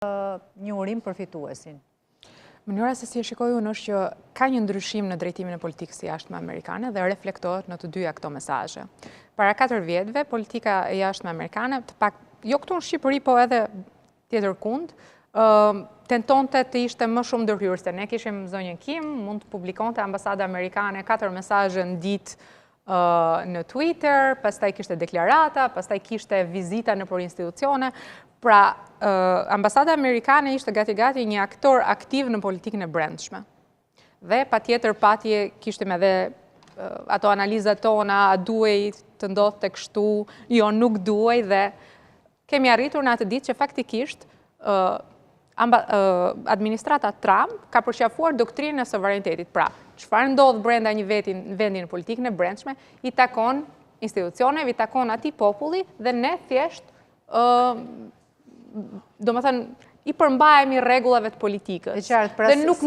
një urim për fituesin? Mënyra se si e shikoj unë është që ka një ndryshim në drejtimin e politikës jashtme amerikane dhe reflektohet në të dyja këto mesazhe. Para 4 vjetëve, politika e jashtme amerikane, jo këtu në Shqipëri, po edhe tjetër kund, tentonte të ishte më shumë ndërhyrëse. Ne kishim zonjën Kim, mund të publikonte ambasada amerikane 4 mesazhe në ditë në Twitter, pastaj kishte deklarata, pastaj kishte vizita nëpër institucione. Pra, ambasada amerikane ishte gati një aktor aktiv në politikën e brendshme. Dhe patjetër patje kishtim edhe ato analizat tona, a duhej të ndodhte kështu, jo nuk duhej, dhe kemi arritur në atë ditë që faktikisht administrata Trump ka përqafuar doktrinën e sovranitetit. Pra, çfarë ndodh brenda një vendi në politikën e brendshme, i takon institucioneve, i takon atij populli, dhe ne thjesht do më thënë, i përmbahemi rregullave të politikës. Dhe nuk